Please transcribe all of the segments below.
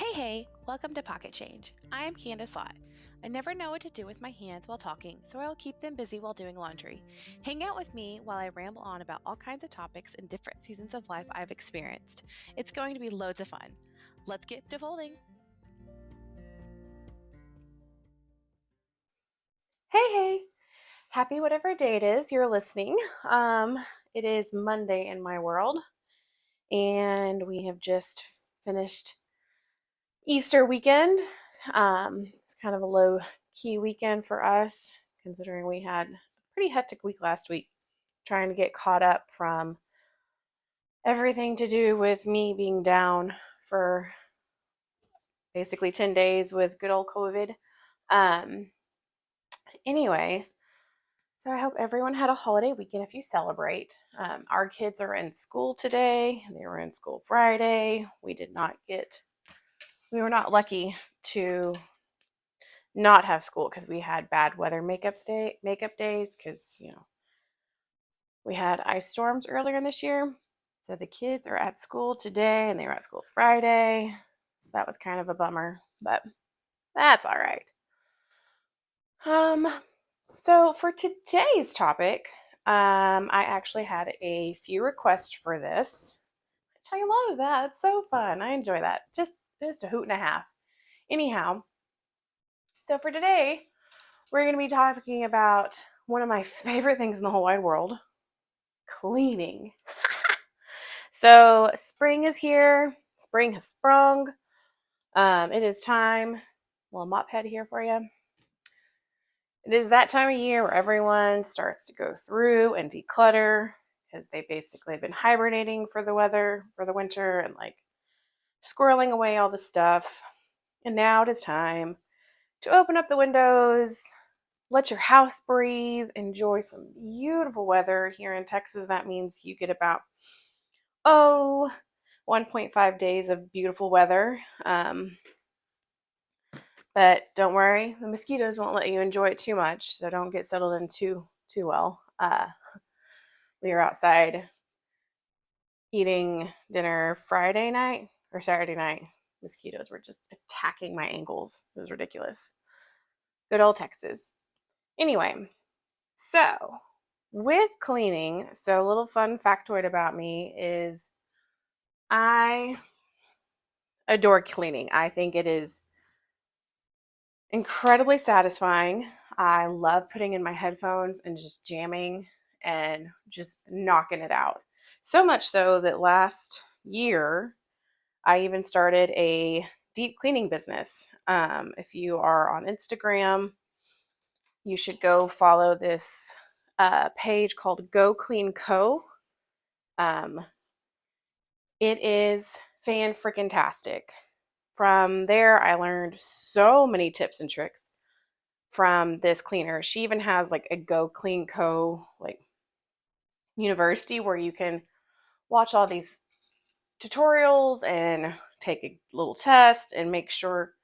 Hey, welcome to Pocket Change. I am Candace Lott. I never know what to do with my hands while talking, so I'll keep them busy while doing laundry. Hang out with me while I ramble on about all kinds of topics and different seasons of life I've experienced. It's going to be loads of fun. Let's get to folding. Hey, happy whatever day it is you're listening. It is Monday in my world, and we have just finished Easter weekend. It's kind of a low key weekend for us, considering we had a pretty hectic week last week trying to get caught up from everything to do with me being down for basically 10 days with good old COVID. Um, anyway, so I hope everyone had a holiday weekend if you celebrate. Our kids are in school today. They were in school Friday. We were not lucky to not have school because we had bad weather makeup days because we had ice storms earlier this year. So the kids are at school today and they were at school Friday. So that was kind of a bummer, but that's all right. Um so for today's topic, I actually had a few requests for this, which I love that. It's so fun. I enjoy that. Just a hoot and a half. Anyhow, so for today, we're going to be talking about one of my favorite things in the whole wide world, cleaning. So spring is here. Spring has sprung. It is time. Well, mop head here for you. It is that time of year where everyone starts to go through and declutter because they basically have been hibernating for the winter, and like squirreling away all the stuff. And now it is time to open up the windows, let your house breathe, enjoy some beautiful weather. Here in Texas, that means you get about, 1.5 days of beautiful weather. But don't worry, the mosquitoes won't let you enjoy it too much, so don't get settled in too well. We were outside eating dinner Friday night or Saturday night. Mosquitoes were just attacking my ankles. It was ridiculous. Good old Texas. Anyway, so with cleaning, so a little fun factoid about me is I adore cleaning. I think it is incredibly satisfying. I love putting in my headphones and just jamming and just knocking it out. So much so that last year, I even started a deep cleaning business. If you are on Instagram, you should go follow this page called Go Clean Co. Um, it is fan freaking tastic. From there, I learned so many tips and tricks from this cleaner. She even has like a Go Clean Co. like university where you can watch all these tutorials and take a little test and make sure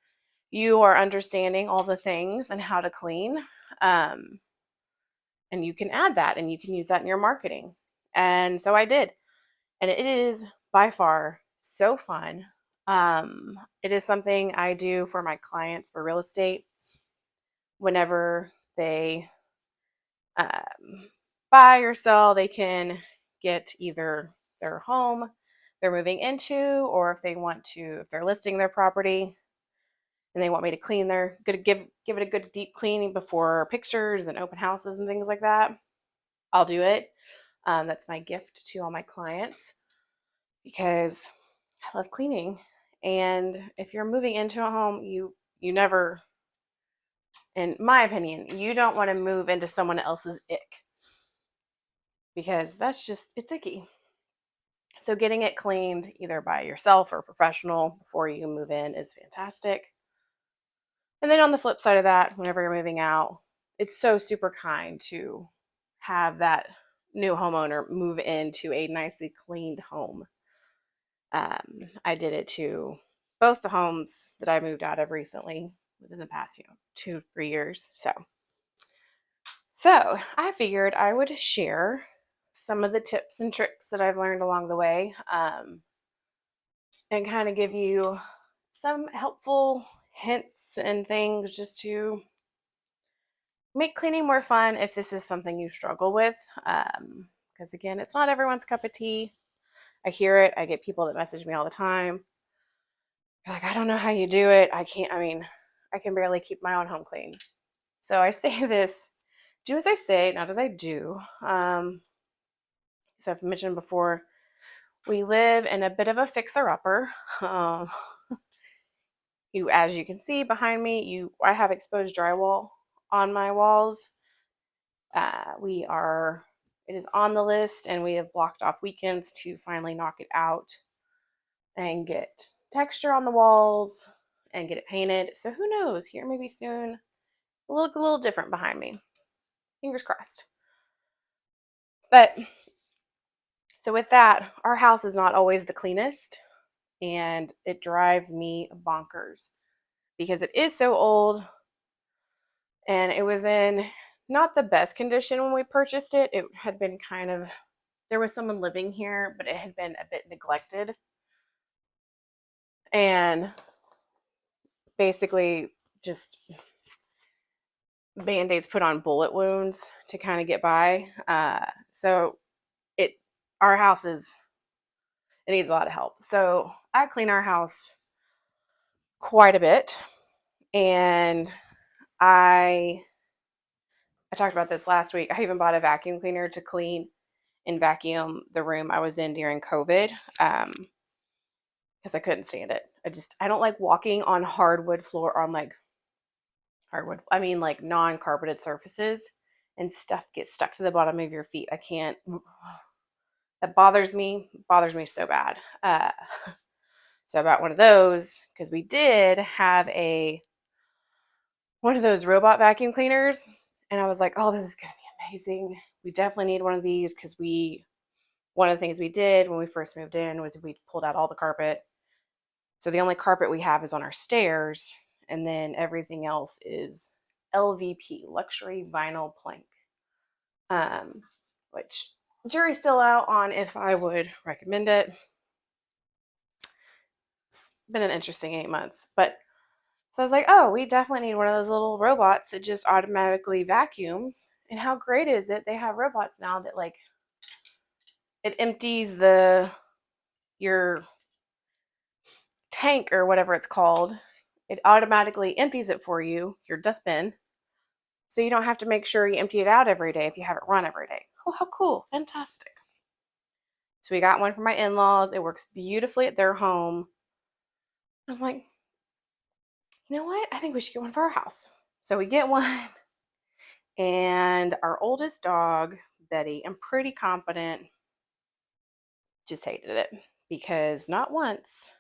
you are understanding all the things and how to clean. Um, and you can add that and you can use that in your marketing. And so I did. And it is by far so fun. It is something I do for my clients for real estate whenever they buy or sell. They can get either their home they're moving into, or if they're listing their property and they want me to clean gonna give it a good deep cleaning before pictures and open houses and things like that, I'll do it. That's my gift to all my clients because I love cleaning. And if you're moving into a home, you never, in my opinion, you don't want to move into someone else's ick because it's icky. So getting it cleaned either by yourself or professional before you move in is fantastic. And then on the flip side of that, whenever you're moving out, it's so super kind to have that new homeowner move into a nicely cleaned home. I did it to both the homes that I moved out of recently within the past, 2-3 years. So I figured I would share some of the tips and tricks that I've learned along the way, and kind of give you some helpful hints and things just to make cleaning more fun if this is something you struggle with. Because again, it's not everyone's cup of tea. I hear it. I get people that message me all the time. They're like, I don't know how you do it. I can barely keep my own home clean. So I say this, do as I say, not as I do. As I've mentioned before, we live in a bit of a fixer-upper. As you can see behind me, I have exposed drywall on my walls. It is on the list, and we have blocked off weekends to finally knock it out and get texture on the walls and get it painted. So who knows? Here maybe soon it'll look a little different behind me. Fingers crossed. But so with that, our house is not always the cleanest, and it drives me bonkers because it is so old, and it was in not the best condition when we purchased it. It had been there was someone living here, but it had been a bit neglected. And basically just Band-Aids put on bullet wounds to kind of get by. So our house it needs a lot of help. So I clean our house quite a bit. And I talked about this last week. I even bought a vacuum cleaner to clean and vacuum the room I was in during COVID. Because I couldn't stand it. I don't like walking on hardwood floor, on like non-carpeted surfaces, and stuff gets stuck to the bottom of your feet. I can't. That bothers me so bad. So I bought one of those because we did have one of those robot vacuum cleaners, and I was like, oh, this is gonna be amazing. We definitely need one of these because one of the things we did when we first moved in was we pulled out all the carpet. So the only carpet we have is on our stairs, and then everything else is LVP, luxury vinyl plank, which jury's still out on if I would recommend it. It's been an interesting 8 months, but so I was like, oh, we definitely need one of those little robots that just automatically vacuums. And how great is it? They have robots now that it empties your tank or whatever it's called. It automatically empties it for you, your dustbin. So you don't have to make sure you empty it out every day if you have it run every day. Oh, how cool. Fantastic. So we got one for my in-laws. It works beautifully at their home. I was like, you know what? I think we should get one for our house. So we get one. And our oldest dog, Betty, I'm pretty confident, just hated it because not once,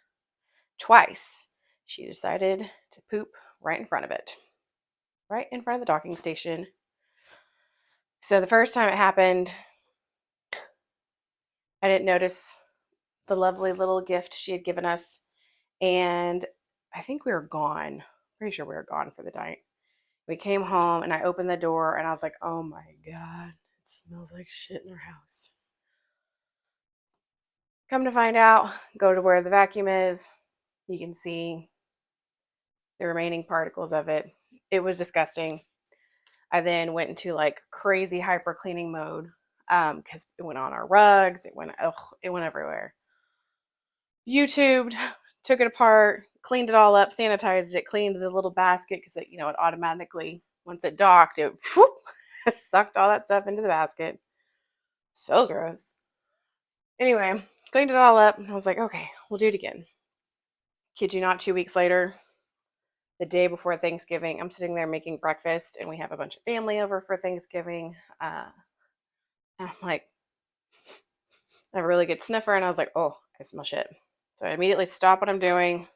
twice, she decided to poop right in front of it, right in front of the docking station. So the first time it happened, I didn't notice the lovely little gift she had given us. And I think we were gone. Pretty sure we were gone for the night. We came home and I opened the door and I was like, oh my God, it smells like shit in our house. Come to find out, go to where the vacuum is. You can see the remaining particles of it. It was disgusting. I then went into crazy hyper cleaning mode because it went on our rugs. It went everywhere. YouTubed, took it apart, cleaned it all up, sanitized it, cleaned the little basket because it automatically, once it docked, it sucked all that stuff into the basket. So gross. Anyway, cleaned it all up. And I was like, okay, we'll do it again. Kid you not, 2 weeks later, the day before Thanksgiving, I'm sitting there making breakfast, and we have a bunch of family over for Thanksgiving. And I'm like, I have a really good sniffer, and I was like, oh, I smell shit. So I immediately stop what I'm doing,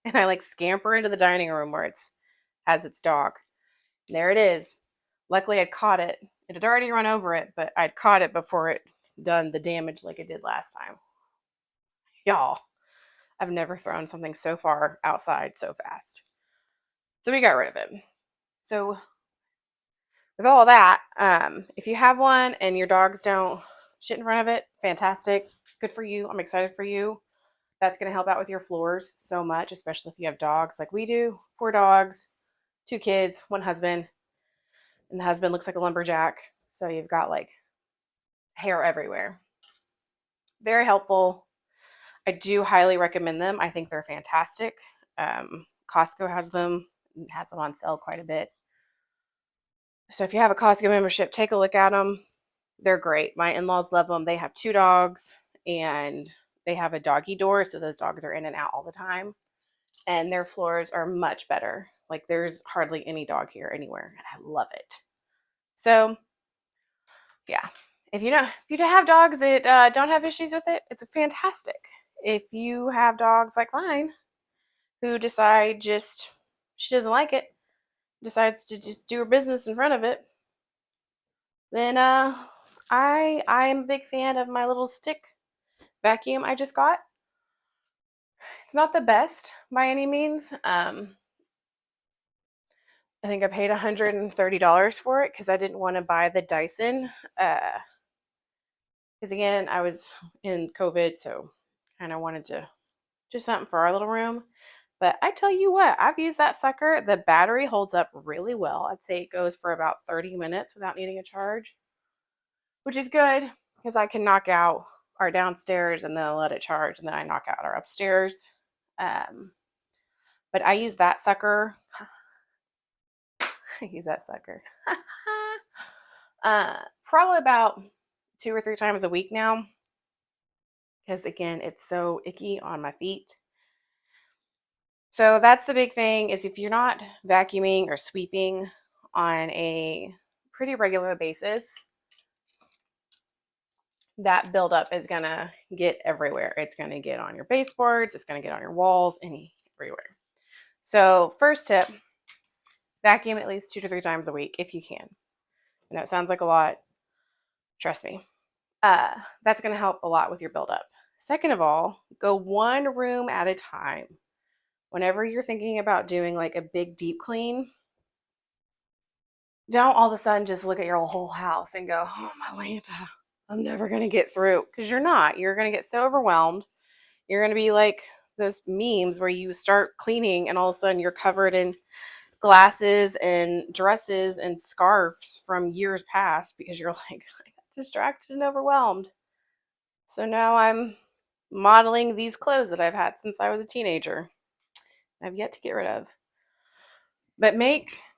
and I scamper into the dining room where it has its dog. And there it is. Luckily, I'd caught it. It had already run over it, but I'd caught it before it done the damage like it did last time. Y'all, I've never thrown something so far outside so fast. So we got rid of it. So with all that, if you have one and your dogs don't shit in front of it, fantastic. Good for you. I'm excited for you. That's going to help out with your floors so much, especially if you have dogs like we do. 4 dogs, 2 kids, 1 husband, and the husband looks like a lumberjack. So you've got like hair everywhere. Very helpful. I do highly recommend them. I think they're fantastic. Costco has them on sale quite a bit. So if you have a Costco membership, take a look at them. They're great. My in-laws love them. They have 2 dogs and they have a doggy door, so those dogs are in and out all the time. And their floors are much better. Like there's hardly any dog here anywhere, and I love it. So yeah, if you have dogs that don't have issues with it, it's fantastic. If you have dogs like mine who decide she doesn't like it, decides to just do her business in front of it, then I am a big fan of my little stick vacuum I just got. It's not the best by any means. I think I paid $130 for it because I didn't want to buy the Dyson. Because again, I was in COVID, so kind of wanted to just something for our little room. But I tell you what, I've used that sucker. The battery holds up really well. I'd say it goes for about 30 minutes without needing a charge, which is good because I can knock out our downstairs and then I'll let it charge, and then I knock out our upstairs. But I use that sucker. I use that sucker. Probably about 2 or 3 times a week now. Because again, it's so icky on my feet. So that's the big thing, is if you're not vacuuming or sweeping on a pretty regular basis, that buildup is going to get everywhere. It's going to get on your baseboards. It's going to get on your walls, everywhere. So first tip, vacuum at least 2 to 3 times a week if you can. I know it sounds like a lot. Trust me. That's going to help a lot with your buildup. Second of all, go one room at a time. Whenever you're thinking about doing like a big deep clean, don't all of a sudden just look at your whole house and go, oh my Lanta, I'm never going to get through. Because you're not. You're going to get so overwhelmed. You're going to be like those memes where you start cleaning and all of a sudden you're covered in glasses and dresses and scarves from years past because you're like, I got distracted and overwhelmed. So now I'm modeling these clothes that I've had since I was a teenager. I've yet to get rid of. But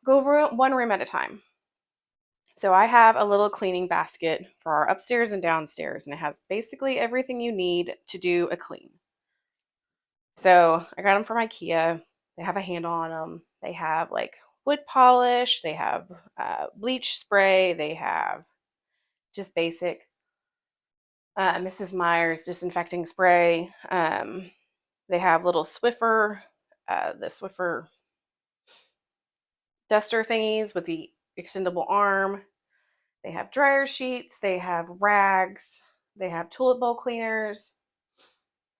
go one room at a time. So I have a little cleaning basket for our upstairs and downstairs, and it has basically everything you need to do a clean. So I got them from IKEA. They have a handle on them. They have like wood polish. They have bleach spray. They have just basic Mrs. Meyer's disinfecting spray. They have little Swiffer, the Swiffer duster thingies with the extendable arm. They have dryer sheets. They have rags. They have toilet bowl cleaners.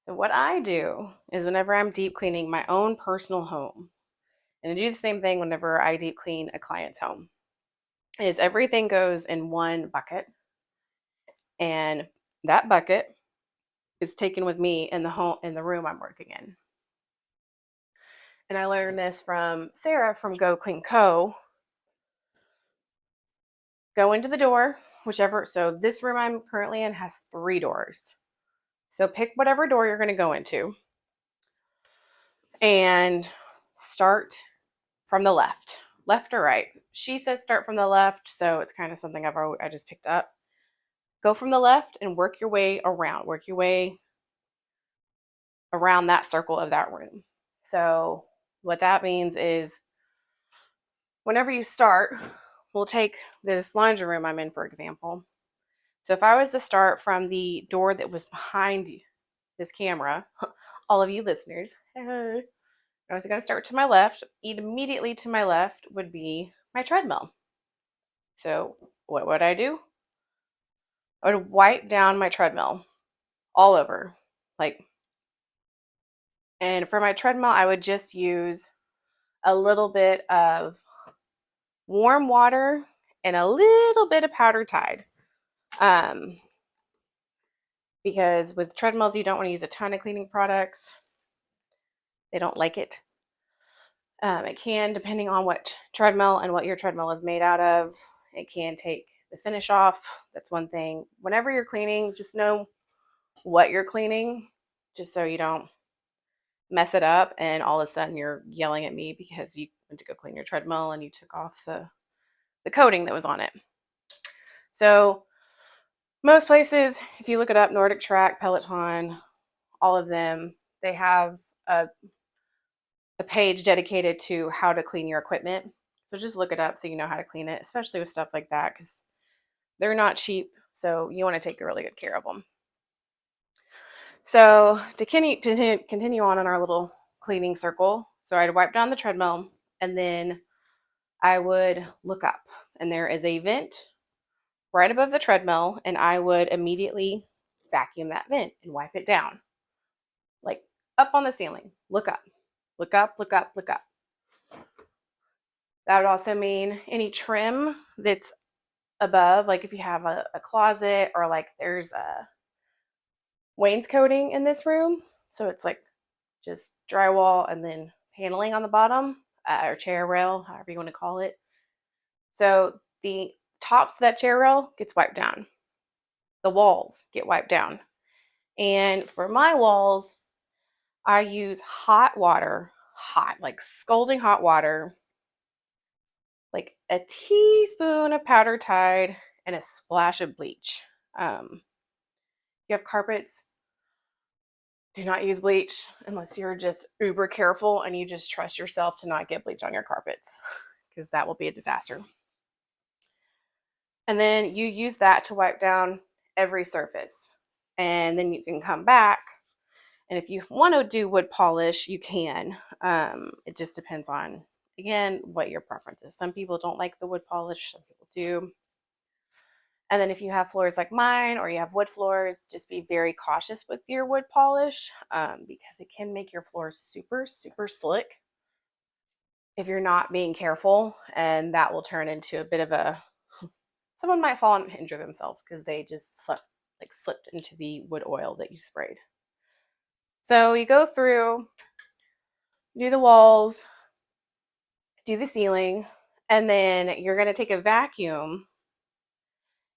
So what I do is whenever I'm deep cleaning my own personal home, and I do the same thing whenever I deep clean a client's home, is everything goes in one bucket, and that bucket is taken with me in the room I'm working in. And I learned this from Sarah from Go Clean Co. Go into the door, so this room I'm currently in has 3 doors. So pick whatever door you're going to go into and start from the left or right. She says start from the left, so it's kind of something I just picked up. Go from the left and work your way around. Work your way around that circle of that room. So what that means is whenever you start, we'll take this laundry room I'm in, for example. So if I was to start from the door that was behind this camera, all of you listeners, I was going to start to my left. Immediately to my left would be my treadmill. So what would I do? I would wipe down my treadmill all over. And for my treadmill, I would just use a little bit of warm water and a little bit of powdered Tide. because with treadmills, you don't want to use a ton of cleaning products. They don't like it. It can, depending on what treadmill and what your treadmill is made out of, it can take the finish off. That's one thing. Whenever you're cleaning, just know what you're cleaning, just so you don't mess it up and all of a sudden you're yelling at me because you went to go clean your treadmill and you took off the coating that was on it. So most places, if you look it up, Nordic Track, Peloton, all of them, they have a page dedicated to how to clean your equipment. So just look it up so you know how to clean it, especially with stuff like that, because they're not cheap. So you want to take really good care of them. So to continue on in our little cleaning circle, so I'd wipe down the treadmill and then I would look up, and there is a vent right above the treadmill, and I would immediately vacuum that vent and wipe it down, like up on the ceiling. Look up, look up, look up, look up. That would also mean any trim that's above, like if you have a closet or like there's a wainscoting in this room, so it's like just drywall and then paneling on the bottom, or chair rail, however you want to call it. So the tops of that chair rail gets wiped down. The walls get wiped down. And for my walls, I use hot water, like scalding hot water, like a teaspoon of powder Tide and a splash of bleach. You have carpets, do not use bleach unless you're just uber careful and you just trust yourself to not get bleach on your carpets, because that will be a disaster. And then you use that to wipe down every surface. And then you can come back, and if you want to do wood polish, you can. It just depends on, again, what your preference is. Some people don't like the wood polish, some people do. And then if you have floors like mine or you have wood floors, just be very cautious with your wood polish, because it can make your floors super, super slick if you're not being careful. And that will turn into a bit of a, someone might fall and injure themselves because they just slipped into the wood oil that you sprayed. So you go through, do the walls, do the ceiling, and then you're going to take a vacuum.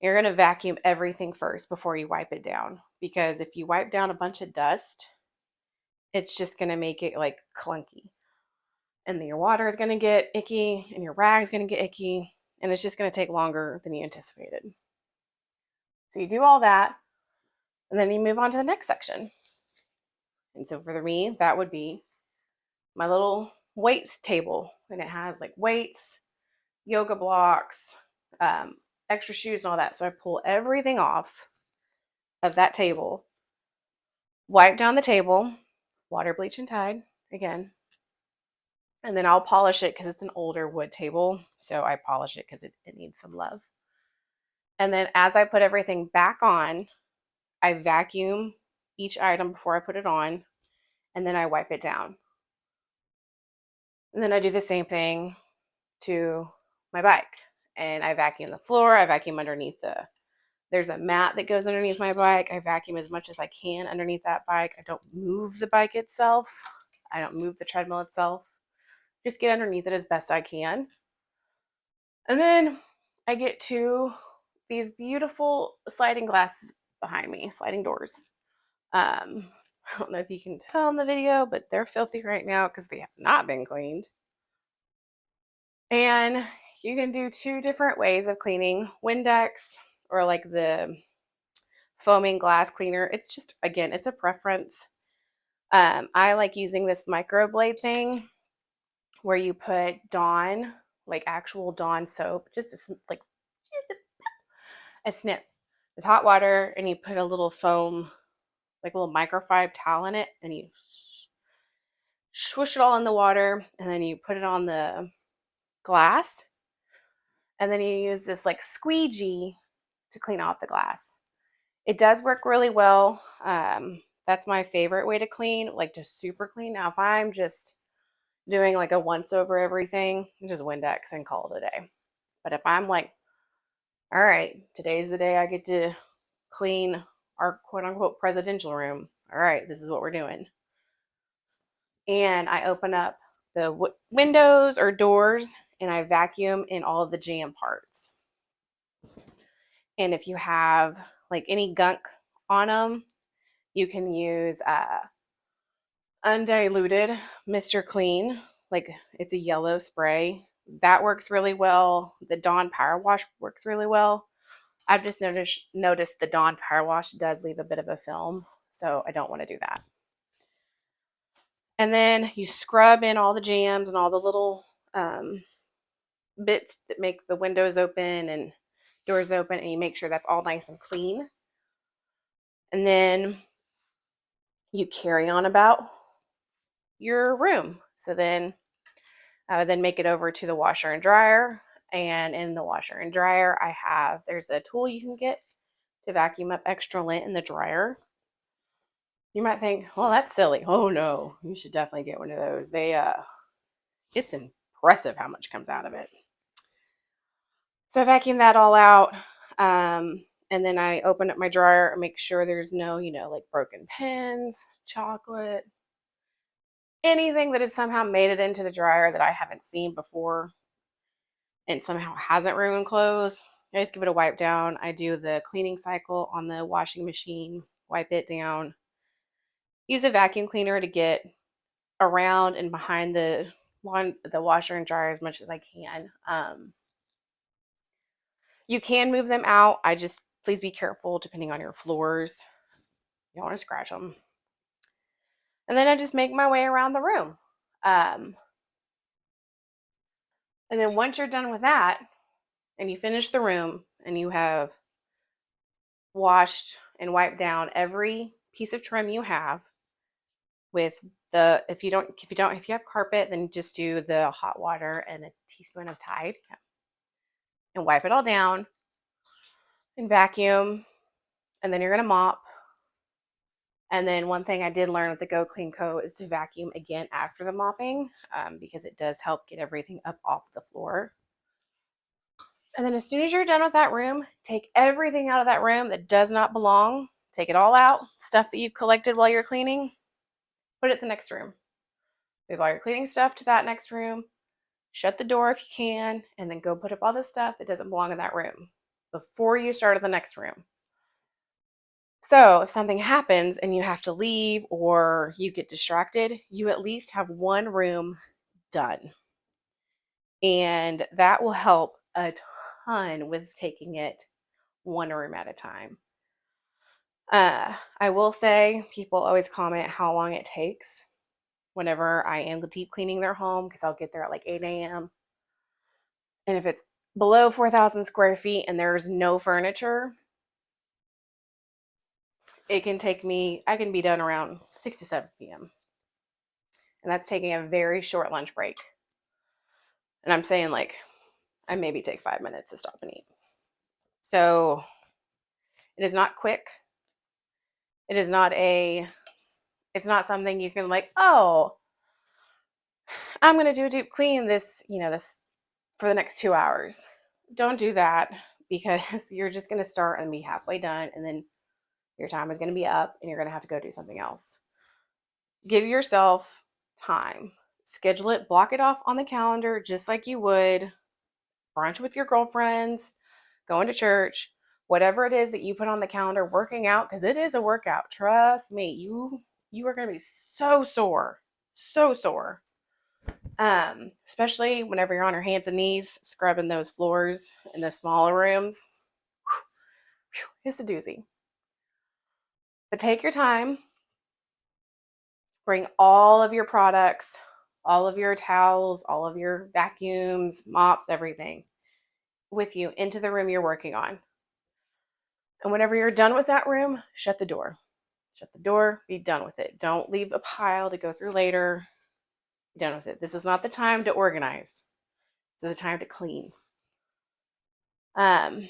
You're going to vacuum everything first before you wipe it down, because if you wipe down a bunch of dust, it's just going to make it like clunky. And then your water is going to get icky and your rag is going to get icky, and it's just going to take longer than you anticipated. So you do all that, and then you move on to the next section. And so for me, that would be my little weights table, and it has like weights, yoga blocks, extra shoes and all that. So I pull everything off of that table, wipe down the table, water, bleach, and Tide again, and then I'll polish it because it's an older wood table. So I polish it because it needs some love. And then as I put everything back on, I vacuum each item before I put it on, and then I wipe it down. And then I do the same thing to my bike, and I vacuum the floor, I vacuum underneath there's a mat that goes underneath my bike. I vacuum as much as I can underneath that bike. I don't move the bike itself. I don't move the treadmill itself. Just get underneath it as best I can. And then I get to these beautiful sliding glasses behind me, sliding doors. I don't know if you can tell in the video, but they're filthy right now because they have not been cleaned. And you can do two different ways of cleaning: Windex or like the foaming glass cleaner. It's just, again, it's a preference. I like using this microblade thing where you put Dawn, like actual Dawn soap, just like a snip with hot water, and you put a little foam, like a little microfiber towel in it, and you swoosh it all in the water, and then you put it on the glass, and then you use this like squeegee to clean off the glass. It does work really well. That's my favorite way to clean, like just super clean. Now, if I'm just doing like a once over everything, just Windex and call it a day. But if I'm like, all right, today's the day I get to clean our quote unquote presidential room. All right, this is what we're doing. And I open up the windows or doors and I vacuum in all of the jam parts. And if you have like any gunk on them, you can use undiluted Mr. Clean. Like it's a yellow spray. That works really well. The Dawn Power Wash works really well. I've just noticed the Dawn Power Wash does leave a bit of a film, so I don't want to do that. And then you scrub in all the jams and all the little bits that make the windows open and doors open, and you make sure that's all nice and clean. And then you carry on about your room. So then I would then make it over to the washer and dryer. And in the washer and dryer, there's a tool you can get to vacuum up extra lint in the dryer. You might think, well, that's silly. Oh no, you should definitely get one of those. It's impressive how much comes out of it. So I vacuum that all out. And then I open up my dryer and make sure there's no, like broken pins, chocolate, anything that has somehow made it into the dryer that I haven't seen before and somehow hasn't ruined clothes. I just give it a wipe down. I do the cleaning cycle on the washing machine, wipe it down. Use a vacuum cleaner to get around and behind the washer and dryer as much as I can. You can move them out. Please be careful depending on your floors. You don't want to scratch them. And then I just make my way around the room. And then once you're done with that and you finish the room and you have washed and wiped down every piece of trim you have with if you have carpet, then just do the hot water and a teaspoon of Tide and wipe it all down and vacuum. And then you're going to mop. And then one thing I did learn with the Go Clean Co is to vacuum again after the mopping because it does help get everything up off the floor. And then as soon as you're done with that room, take everything out of that room that does not belong. Take it all out. Stuff that you've collected while you're cleaning. Put it in the next room. Move all your cleaning stuff to that next room. Shut the door if you can. And then go put up all the stuff that doesn't belong in that room before you start at the next room. So if something happens and you have to leave or you get distracted, you at least have one room done. And that will help a ton with taking it one room at a time. I will say people always comment how long it takes whenever I am deep cleaning their home because I'll get there at like 8 a.m. And if it's below 4,000 square feet and there's no furniture, I can be done around 6 to 7 p.m. And that's taking a very short lunch break. And I'm saying like, I maybe take 5 minutes to stop and eat. So it is not quick. It's not something you can like, oh, I'm going to do a deep clean this for the next 2 hours. Don't do that because you're just going to start and be halfway done. And then your time is going to be up and you're going to have to go do something else. Give yourself time. Schedule it, block it off on the calendar just like you would brunch with your girlfriends, going to church, whatever it is that you put on the calendar, working out, because it is a workout. Trust me, you are going to be so sore. Especially whenever you're on your hands and knees scrubbing those floors in the smaller rooms. It's a doozy. But take your time. Bring all of your products, all of your towels, all of your vacuums, mops, everything with you into the room you're working on. And whenever you're done with that room, shut the door. Shut the door, be done with it. Don't leave a pile to go through later. Be done with it. This is not the time to organize. This is the time to clean. But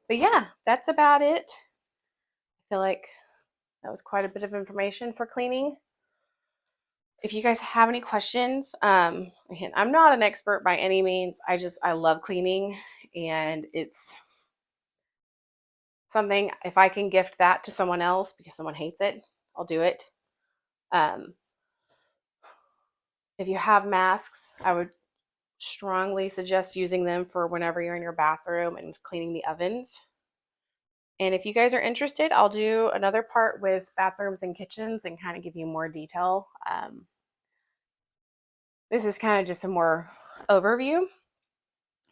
yeah, that's about it. I feel like that was quite a bit of information for cleaning. If you guys have any questions, again, I'm not an expert by any means. I love cleaning, and it's something. If I can gift that to someone else because someone hates it, I'll do it. If you have masks, I would strongly suggest using them for whenever you're in your bathroom and cleaning the ovens. And if you guys are interested, I'll do another part with bathrooms and kitchens and kind of give you more detail. This is kind of just a more overview.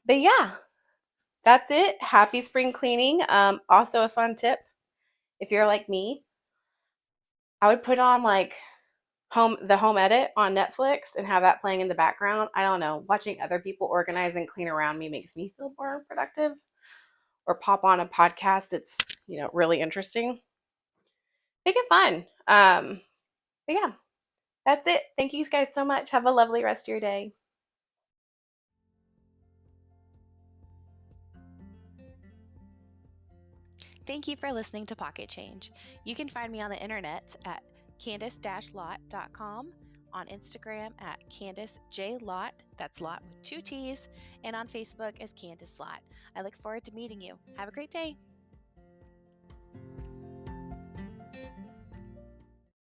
But yeah, that's it. Happy spring cleaning. Also a fun tip, if you're like me, I would put on like the home edit on Netflix and have that playing in the background. I don't know, watching other people organize and clean around me makes me feel more productive. Or pop on a podcast that's, really interesting. Make it fun. But yeah, that's it. Thank you guys so much. Have a lovely rest of your day. Thank you for listening to Pocket Change. You can find me on the internet at Candice-Lott.com, on Instagram at Candice J. Lott, that's Lott with 2 T's, and on Facebook as Candice Lott. I look forward to meeting you. Have a great day.